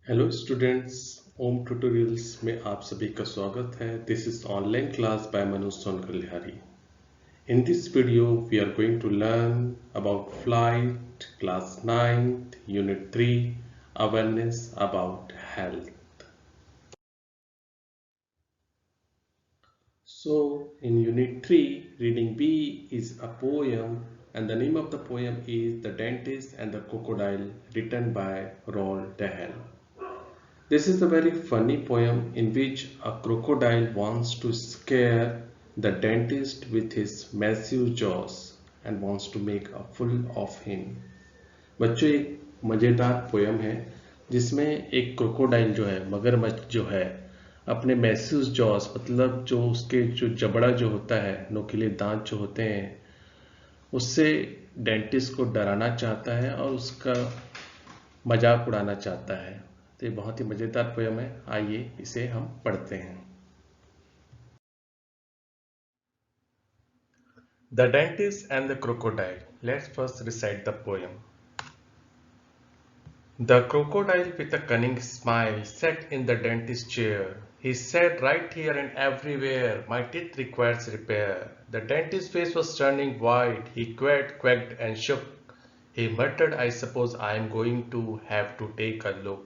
Hello students, ओम tutorials में आप सभी का स्वागत है। This is online class by Manoj Sonkalihari. In this video we are going to learn about flight class 9th unit 3 awareness about health. So in unit 3 reading B is a poem, and the name of the poem is The Dentist and the Crocodile, written by Roald Dahl. This is a very funny poem in which a crocodile wants to scare the dentist with his massive jaws and wants to make a fool of him. बच्चों, एक मज़ेदार poem है जिसमें एक crocodile जो है, मगरमच्छ जो है, अपने मैसिव जॉस मतलब जो उसके जो जबड़ा जो होता है, नोकीले दांत जो होते हैं, उससे डेंटिस्ट को डराना चाहता है और उसका मजाक उड़ाना चाहता है। तो ये बहुत ही मजेदार पोयम है। आइए इसे हम पढ़ते हैं। The Dentist and the Crocodile. Let's first recite the poem. The crocodile with a cunning smile sat in the dentist's chair. He said, right here and everywhere, my teeth requires repair. The dentist's face was turning white. He quacked and shook. He muttered, I suppose I am going to have to take a look.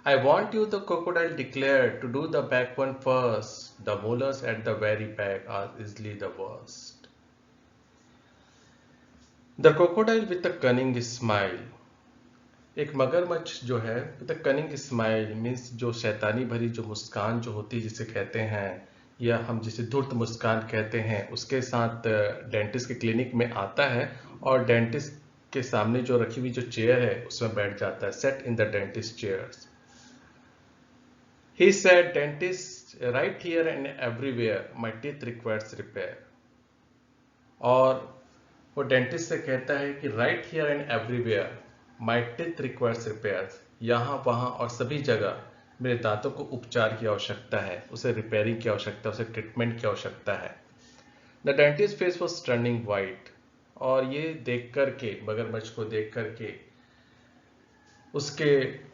I want you, the crocodile declared, to do the back one first. The molars at the very back are easily the worst. The crocodile with a cunning smile. एक मगरमच्छ जो है with cunning smile means जो शैतानी भरी जो मुस्कान जो होती है जिसे कहते हैं, या हम जिसे धूर्त मुस्कान कहते हैं, उसके साथ डेंटिस्ट के क्लिनिक में आता है और डेंटिस्ट के सामने जो रखी हुई जो चेयर है उसमें बैठ जाता है। Set in the dentist chairs. He said, dentist right here and everywhere my teeth requires repair. और वो डेंटिस्ट से कहता है कि right here and everywhere my teeth requires repairs, यहाँ वहाँ और सभी जगह मेरे दांतों को उपचार की आवश्यकता है, उसे रिपेयरिंग की आवश्यकता है, उसे ट्रीटमेंट की आवश्यकता है। The dentist face was turning white, और ये देख करके, मगरमच्छ को देख करके उसके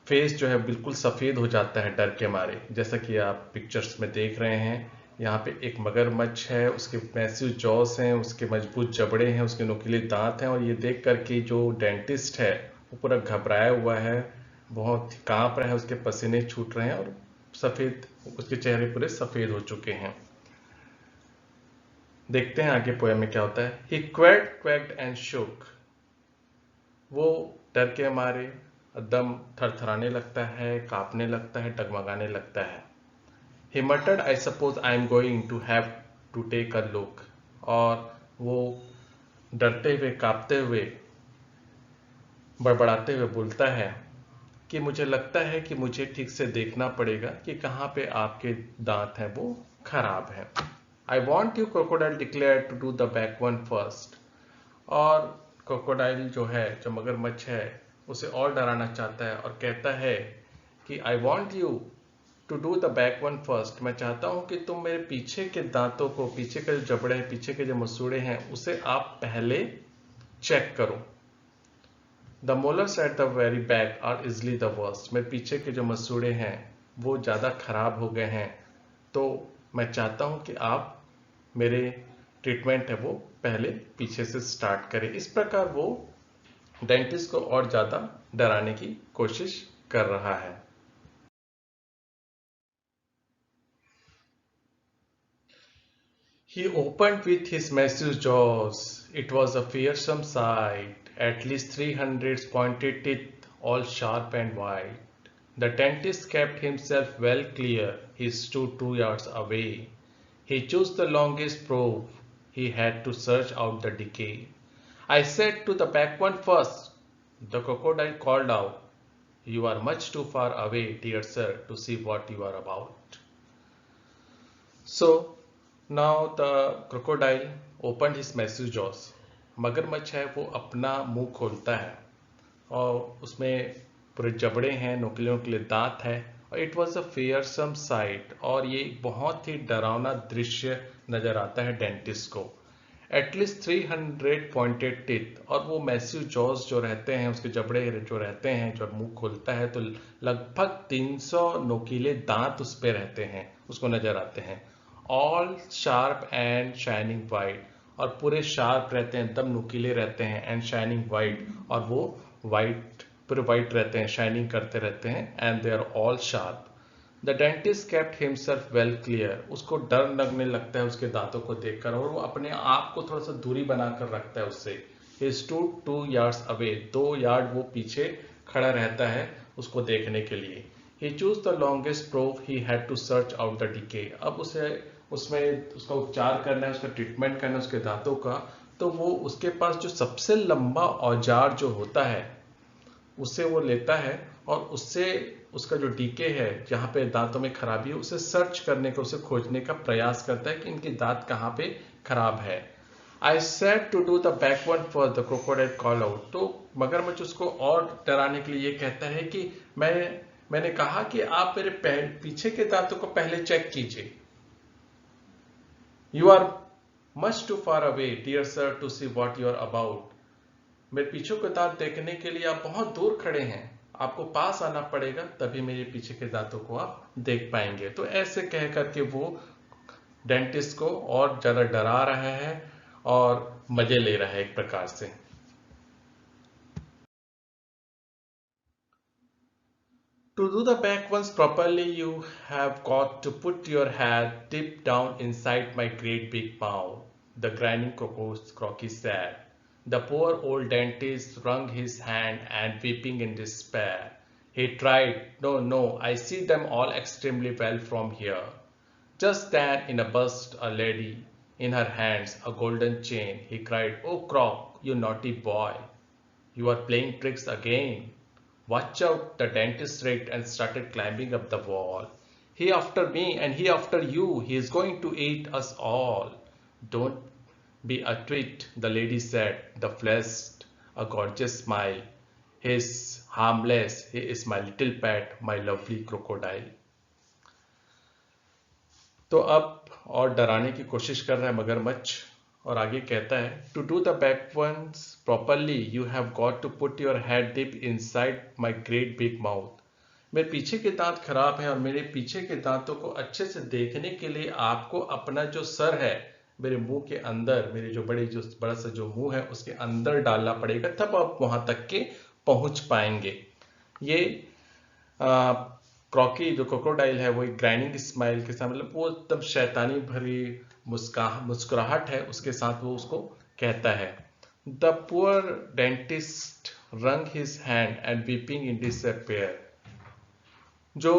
फेस जो है बिल्कुल सफ़ेद हो जाता है डर के मारे। जैसा कि आप पिक्चर्स में देख रहे हैं, यहाँ पे एक मगरमच्छ है, उसके मैसिव जॉस हैं, उसके मजबूत जबड़े हैं, उसके नुकीले दांत हैं, और ये देख करके जो डेंटिस्ट है वो पूरा घबराया हुआ है, बहुत कांप रहा है, उसके पसीने छूट रहे हैं और सफ़ेद, उसके चेहरे पूरे सफ़ेद हो चुके हैं। देखते हैं आगे पोएम में क्या होता है। ही क्वैक्ड एंड शोक। वो डर के मारे एकदम थरथराने लगता है, कांपने लगता है, डगमगाने लगता है। He muttered, I suppose I am going to have to take a look. और वो डरते हुए, कांपते हुए, बड़बड़ाते हुए बोलता है कि मुझे लगता है कि मुझे ठीक से देखना पड़ेगा कि कहाँ पे आपके दांत हैं वो खराब हैं। I want you, crocodile declared, to do the back one first. और क्रोकोडाइल जो है, जो मगरमच्छ है, उसे और डराना चाहता है और कहता है कि I want you to do the back one first. मैं चाहता हूं कि तुम मेरे पीछे के दांतों को, पीछे के जो जबड़े हैं, पीछे के जो मसूड़े हैं, उसे आप पहले चेक करो। The molars at the very back are easily the worst. मेरे पीछे के जो मसूड़े हैं वो ज़्यादा खराब हो गए हैं, तो मैं चाहता हूं कि आप मेरे ट्रीटमेंट है वो पहले पीछे से स्टार्ट करें। इस प्रकार वो डेंटिस्ट को और ज़्यादा डराने की कोशिश कर रहा है। He opened with his massive jaws. It was a fearsome sight. At least 300 pointed teeth, all sharp and white. The dentist kept himself well clear. He stood 2 yards away. He chose the longest probe. He had to search out the decay. I said to the back one first. The crocodile called out. You are much too far away, dear sir, to see what you are about. So now the crocodile opened his massive jaws. मगरमच्छ है वो अपना मुंह खोलता है और उसमें पूरे जबड़े हैं, नुकीले नुकीले दांत है, और it was a fearsome sight, और ये एक बहुत ही डरावना दृश्य नजर आता है डेंटिस्ट को। एटलीस्ट 300 पॉइंटेड टीथ, और वो मैसिव जॉज जो रहते हैं, उसके जबड़े जो रहते हैं, जब मुंह खोलता है तो लगभग 300 नोकीले दांत उस पे रहते हैं, उसको नजर आते हैं। All sharp and shining white, और पूरे शार्प रहते हैं, एकदम नुकीले रहते हैं, एंड शाइनिंग वाइट, और वो वाइट, पूरे वाइट रहते हैं, शाइनिंग करते रहते हैं, and they are all sharp. The dentist kept himself well clear, उसको डर लगने लगता है उसके दांतों को देखकर, और वो अपने आप को थोड़ा सा दूरी बनाकर रखता है उससे। He stood 2 yards away, 2 yard वो पीछे खड़ा रहता है उसको देखने के लिए। He chose the longest probe he had to search out the decay, अब उसे उसमें उसका उपचार करना है, उसका ट्रीटमेंट करना है उसके दांतों का, तो वो उसके पास जो सबसे लंबा औजार जो होता है उसे वो लेता है, और उससे उसका जो डीके है, जहाँ पे दांतों में खराबी है, उसे सर्च करने का, उसे खोजने का प्रयास करता है कि इनके दांत कहाँ पे खराब है। I said to do the back one for the crocodile call out, तो मगरमच्छ उसको और डराने के लिए ये कहता है कि मैंने कहा कि आप मेरे पीछे के दांतों को पहले चेक कीजिए। You are much too far away dear sir to see what you are about, मेरे पीछे के दांत देखने के लिए आप बहुत दूर खड़े हैं, आपको पास आना पड़ेगा, तभी मेरे पीछे के दांतों को आप देख पाएंगे। तो ऐसे कह करके वो डेंटिस्ट को और ज्यादा डरा रहा है और मजे ले रहा है एक प्रकार से। To do the back ones properly, you have got to put your head deep down inside my great big mouth, the grinning croaky said. The poor old dentist wrung his hand and weeping in despair. He tried. No, no, I see them all extremely well from here. Just then in a burst a lady, in her hands a golden chain. He cried, "Oh Croc, you naughty boy, you are playing tricks again. Watch out," the dentist shrieked and started climbing up the wall. "He after me and he after you. He is going to eat us all." "Don't be a twit," the lady said, the flashed a gorgeous smile. "He is harmless. He is my little pet, my lovely crocodile." तो अब और डराने की कोशिश कर रहा है मगरमच्छ, और आगे कहता है, to do the back ones properly you have got to put your head deep inside my great big mouth, मेरे पीछे के दांत खराब हैं और मेरे पीछे के दांतों को अच्छे से देखने के लिए आपको अपना जो सर है मेरे मुंह के अंदर, मेरे जो बड़ा सा जो मुंह है उसके अंदर डालना पड़ेगा, तब आप वहां तक के पहुंच पाएंगे। ये क्रॉकी जो क्रोकोडाइल है वो एक ग्राइंडिंग स्माइल के साथ, मतलब वो एकदम शैतानी भरी मुस्कुराहट है उसके साथ वो उसको कहता है। द पुअर डेंटिस्ट रंग his hand and weeping in despair, जो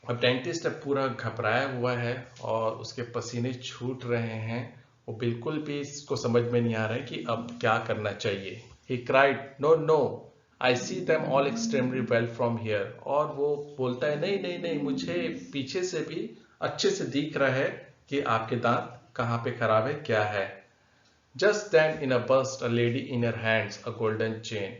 अब डेंटिस्ट अब पूरा घबराया हुआ है और उसके पसीने छूट रहे हैं, वो बिल्कुल भी इसको समझ में नहीं आ रहा है कि अब क्या करना चाहिए। He cried, "No, no, I see them all extremely well from here." और वो बोलता है, नहीं नहीं नहीं, मुझे पीछे से भी अच्छे से दिख रहा है कि आपके दांत कहाँ पे खराब है, क्या है। Just then in a burst a lady in her hands a golden chain,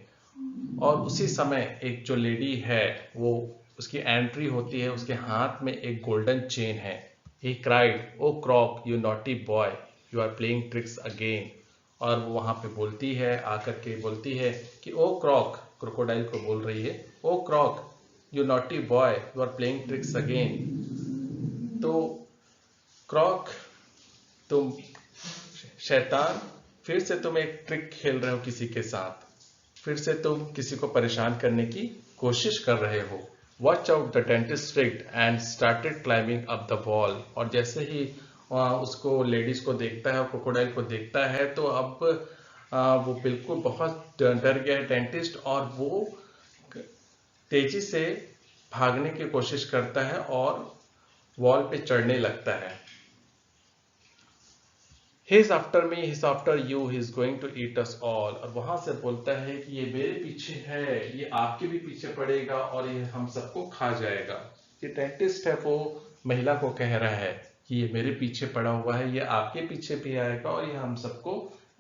और उसी समय एक जो लेडी है वो उसकी एंट्री होती है, उसके हाथ में एक गोल्डन चेन है। He cried, "Oh Croc, you naughty boy, you are playing tricks again." और वो वहां पे बोलती है, आकर के बोलती है कि ओ क्रॉक, क्रोकोडाइल को बोल रही है, oh Croc, you naughty boy, you are playing tricks again. तो क्रॉक, तुम शैतान, फिर से तुम एक ट्रिक खेल रहे हो किसी के साथ, फिर से तुम किसी को परेशान करने की कोशिश कर रहे हो। Watch out, the dentist strict and started climbing up the wall, और जैसे ही उसको लेडीज को देखता है और क्रोकोडाइल को देखता है तो अब वो बिल्कुल बहुत डर गया है डेंटिस्ट, और वो तेजी से भागने की कोशिश करता है और वॉल पे चढ़ने लगता है। He is after me, he is after you, he is going to eat us all, और वहां से बोलता है कि ये मेरे पीछे है, ये आपके भी पीछे पड़ेगा और ये हम सबको खा जाएगा। ये डेंटिस्ट है वो महिला को कह रहा है कि ये मेरे पीछे पड़ा हुआ है, ये आपके पीछे भी आएगा और ये हम सबको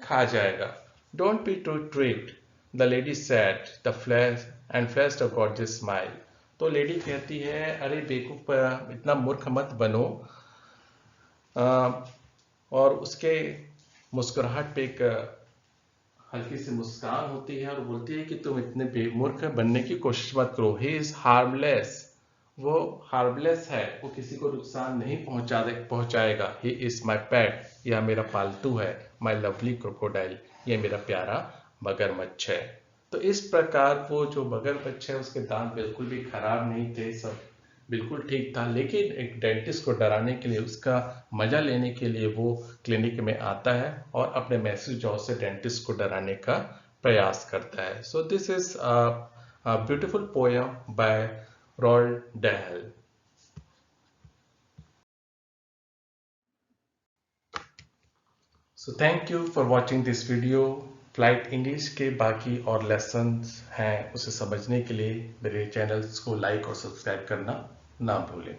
खा जाएगा। Don't be too tricked, the lady said, the flash and flashed a gorgeous smile. तो लेडी कहती है, अरे बेवकूफ, इतना मूर्ख मत बनो, और उसके मुस्कुराहट पे एक हल्की सी मुस्कान होती है और बोलती है कि तुम इतने बेमूर्ख बनने की कोशिश मत करो। ही इज हार्मलेस, वो हार्मलेस है, वो किसी को नुकसान नहीं पहुंचाएगा। ही इज माई पेट, यह मेरा पालतू है। माई लवली क्रोकोडाइल, यह मेरा प्यारा मगरमच्छ है। तो इस प्रकार वो जो मगरमच्छ है उसके दांत बिल्कुल भी खराब नहीं थे, सब बिल्कुल ठीक था। लेकिन एक डेंटिस्ट को डराने के लिए, उसका मजा लेने के लिए वो क्लिनिक में आता है और अपने मैसिव जॉ से डेंटिस्ट को डराने का प्रयास करता है। So this is a beautiful poem by Roald Dahl. So thank you for watching this video. Flight English के बाकी और लेसन्स हैं, उसे समझने के लिए मेरे चैनल्स को लाइक और सब्सक्राइब करना ना भूलें।